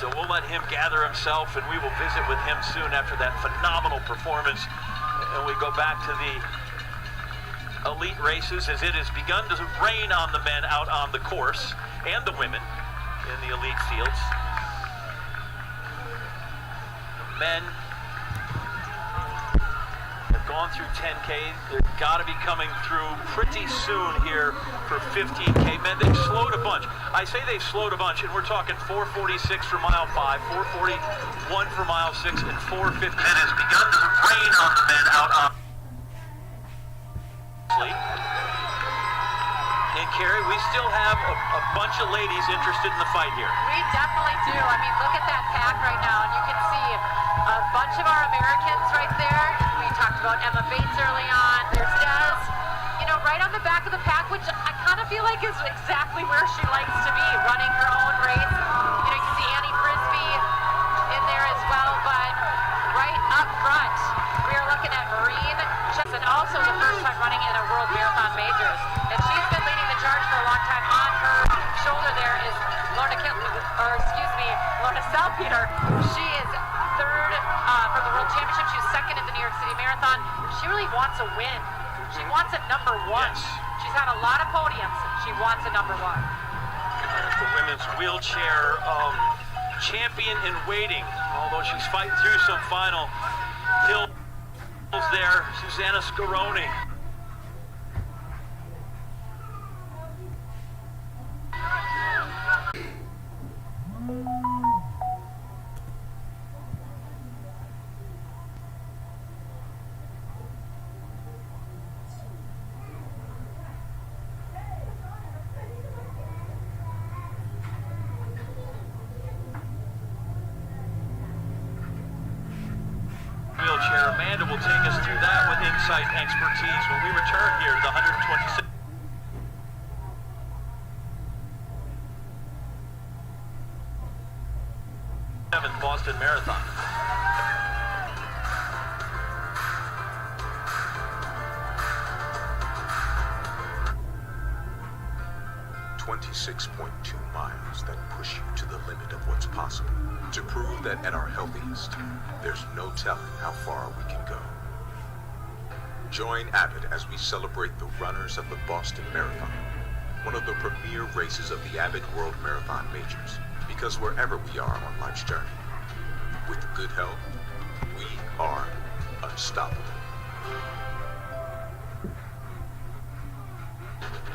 So we'll let him gather himself, and we will visit with him soon after that phenomenal performance. And we go back to the elite races as it has begun to rain on the men out on the course and the women in the elite fields. Men have gone through 10K. They've got to be coming through pretty soon here for 15K. Men, they've slowed a bunch. I say they've slowed a bunch, and we're talking 4:46 for mile 5, 4:41 for mile 6, and 4:50. It has begun to rain on the men out on. And Carrie, we still have a bunch of ladies interested in the fight here. We definitely do. I mean, look at that pack right now, and you can see a bunch of our Americans right there. We talked about Emma Bates early on. There's Des, you know, right on the back of the pack, which I kind of feel like is exactly where she likes to be, running her own race. You know, you can see Annie Frisbee in there as well, but right up front, we are looking at Marine, and also the first time running in a World Marathon Majors. And she's been leading the charge for a long time. On her shoulder there is Lorna Salpeter. She is third for the World Championship. She was second at the New York City Marathon. She really wants a win. She wants a number one. Yes. She's had a lot of podiums. She wants a number one. The women's wheelchair champion in waiting, although she's fighting through some final hills there, Susanna Scaroni. Wheelchair. Amanda will take us through that with insight and expertise when we return here to the 126th Boston Marathon. .2 miles that push you to the limit of what's possible, to prove that at our healthiest, there's no telling how far we can go. Join Abbott as we celebrate the runners of the Boston Marathon, one of the premier races of the Abbott World Marathon Majors, because wherever we are on life's journey, with good health, we are unstoppable.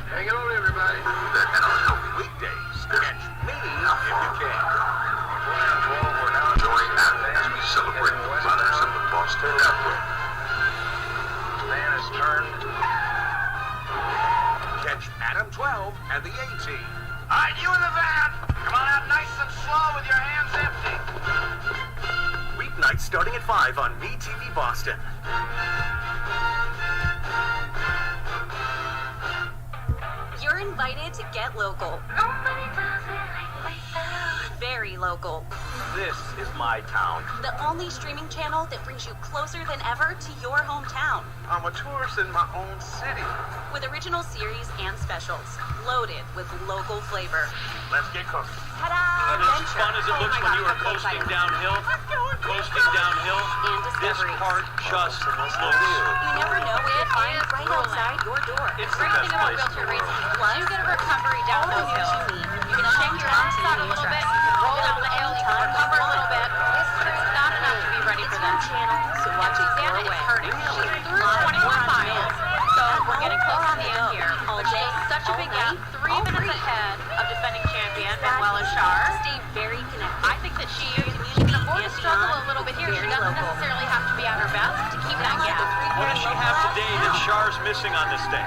Hang on, everybody. That at our healthy weekdays, catch me if you can. Join Abbott as we celebrate the runners of the Boston Marathon. Man has turned. Catch Adam 12 and the A Team. All right, you in the van. Come on out nice and slow with your hands empty. Weeknights starting at 5 on MeTV Boston. You're invited to get local. Very local. This is my town. The only streaming channel that brings you closer than ever to your hometown. I'm a tourist in my own city. With original series and specials, loaded with local flavor. Let's get cooking. Ta-da! And as Adventure. fun as it looks when you are coasting downhill, And this discoveries. part just looks. You never know what you'll find right outside your door. It's the Great best thing about place in the wheelchair racing world. is you get a recovery down All the those news hills. you need. You can shake your arms out a little bit, you can roll down the hill, you can recover a little bit. It's not enough to be ready for It's your this. channel, so watch it Susanna your is way. hurting. She's through 21 miles, so we're getting close to the end here. All But she day, has such a all big night, gap, 3 all minutes free. ahead of defending champion Manuela Schar. Stay very connected. I think that she can afford to struggle a little bit here. She doesn't necessarily have to be at her best to keep that gap. What does she have today that Char's missing on this day?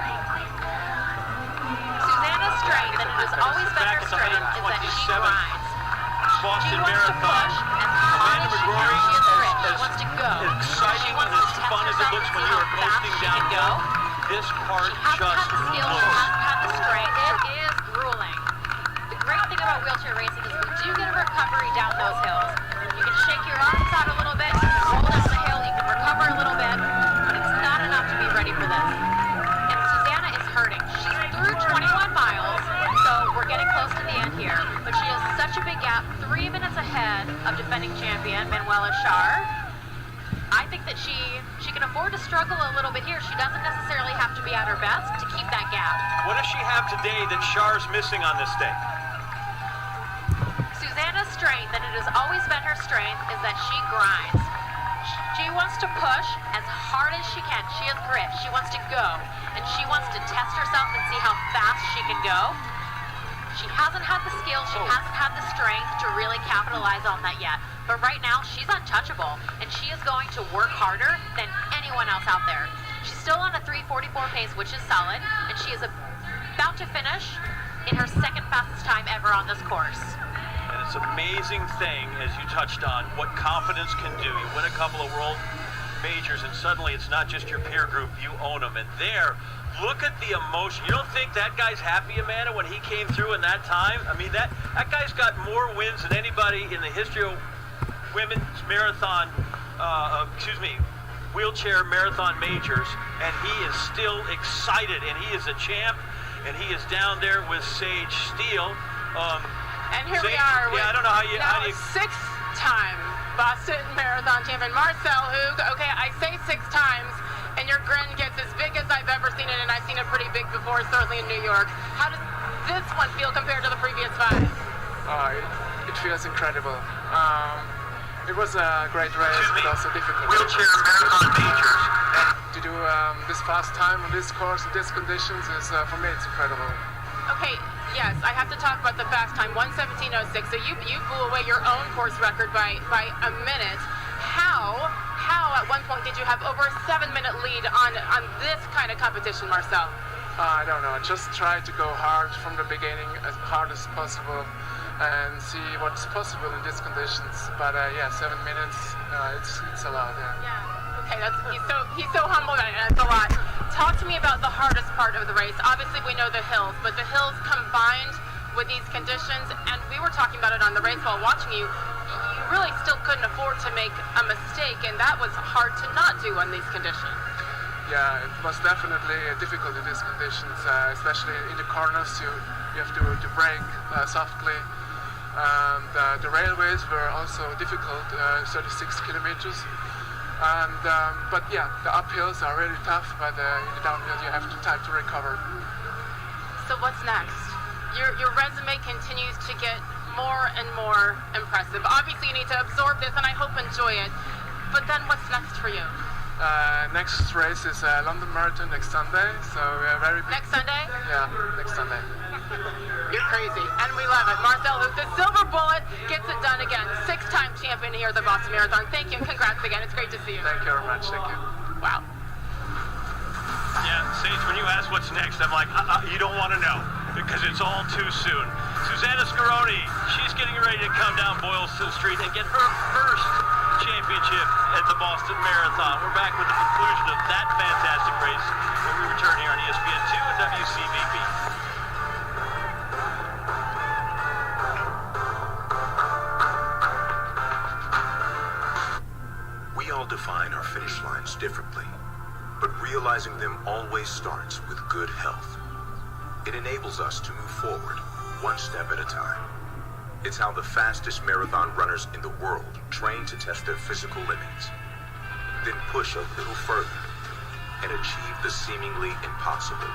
Susanna's strength, and it has always been Back her at the strength, is that she 127th grinds. She Boston wants to Marathon. push as hard Amanda as she McGrory, can. She is grit. She as wants to go. exciting She and wants as to test fun as it herself looks and when see you how are fast coasting she can go. downhill, this part She hasn't just had the skills, she blows. hasn't had the strength. It is grueling. The great thing about wheelchair racing is we do get a recovery down those hills. You can shake your arms out a little bit, you can roll down the hill, you can recover a little bit, but it's not enough to be ready for this. And Susanna is hurting. She's through 21 miles, so we're getting close to the end here, but she has such a big gap, 3 minutes ahead of defending champion Manuela Schär. I think that she can afford to struggle a little bit here. She doesn't necessarily have to be at her best to keep that gap. What does she have today that Schär's missing on this day? Susanna's strength, and it has always been her strength, is that she grinds. She wants to push as hard as she can. She has grit. She wants to go, and she wants to test herself and see how fast she can go. She hasn't had the skill, she hasn't had the strength to really capitalize on that yet. But right now, she's untouchable, and she is going to work harder than anyone else out there. She's still on a 3:44 pace, which is solid, and she is about to finish in her second fastest time ever on this course. And it's an amazing thing, as you touched on, what confidence can do. You win a couple of world majors, and suddenly it's not just your peer group, you own them. And there, look at the emotion. You don't think that guy's happy, Amanda, when he came through in that time? I mean, that guy's got more wins than anybody in the history of women's marathon, wheelchair marathon majors, and he is still excited, and he is a champ, and he is down there with Sage Steele. And here Sage, we are with I don't know how you six-time Boston Marathon champion Marcel Hug. Okay, I say 6 times, and your grin gets as big as I've ever seen it, and I've seen it pretty big before, certainly in New York. How does this one feel compared to the previous 5? It feels incredible. It was a great race, but also difficult. Wheelchair marathon majors. To do this fast time on this course, in these conditions, is for me, it's incredible. Okay, yes, I have to talk about the fast time, 1:17:06. So you blew away your own course record by a minute. How at one point did you have over a 7-minute lead on this kind of competition, Marcel? I don't know. Just try to go hard from the beginning, as hard as possible, and see what's possible in these conditions. But 7 minutes, it's a lot. Yeah. Okay, he's so humble, and that's a lot. Talk to me about the hardest part of the race. Obviously, we know the hills, but the hills combined with these conditions, and we were talking about it on the race while watching you, you really still couldn't afford to make a mistake, and that was hard to not do on these conditions. Yeah, it was definitely difficult in these conditions, especially in the corners. You have to brake softly. And the railways were also difficult, 36 kilometers. And but yeah, the uphills are really tough, but in the downhill you have time to recover. So what's next? Your resume continues to get more and more impressive. Obviously you need to absorb this, and I hope enjoy it. But then what's next for you? Next race is London Marathon next Sunday, so very big. Next Sunday? Yeah, next Sunday. You're crazy, and we love it. Marcel Hug, the silver bullet, gets it done again. 6-time champion here at the Boston Marathon. Thank you, and congrats again. It's great to see you. Thank you very much. Thank you. Wow. Yeah, Sage, when you ask what's next, I'm like, you don't want to know, because it's all too soon. Susanna Scaroni, she's getting ready to come down Boylston Street and get her first championship at the Boston Marathon. We're back with the conclusion of that fantastic race when we return here on ESPN2 and WCVB. We all define our finish lines differently, but realizing them always starts with good health. It enables us to move forward, one step at a time. It's how the fastest marathon runners in the world train to test their physical limits, then push a little further and achieve the seemingly impossible,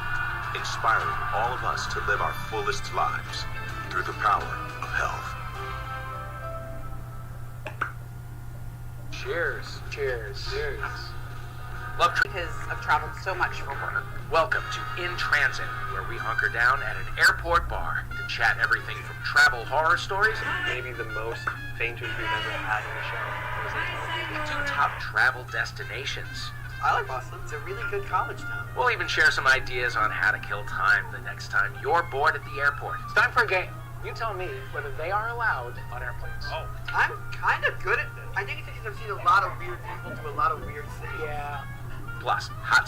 inspiring all of us to live our fullest lives through the power of health. Cheers. Cheers. Cheers. Because I've traveled so much for work. Welcome to In Transit, where we hunker down at an airport bar to chat everything from travel horror stories, maybe the most fainters we've ever had in the show, to top travel destinations. I like Boston. It's a really good college town. We'll even share some ideas on how to kill time the next time you're bored at the airport. It's time for a game. You tell me whether they are allowed on airplanes. Oh. I'm kind of good at this. I think it's because I've seen a lot of weird people do a lot of weird things. Yeah. Plus, hot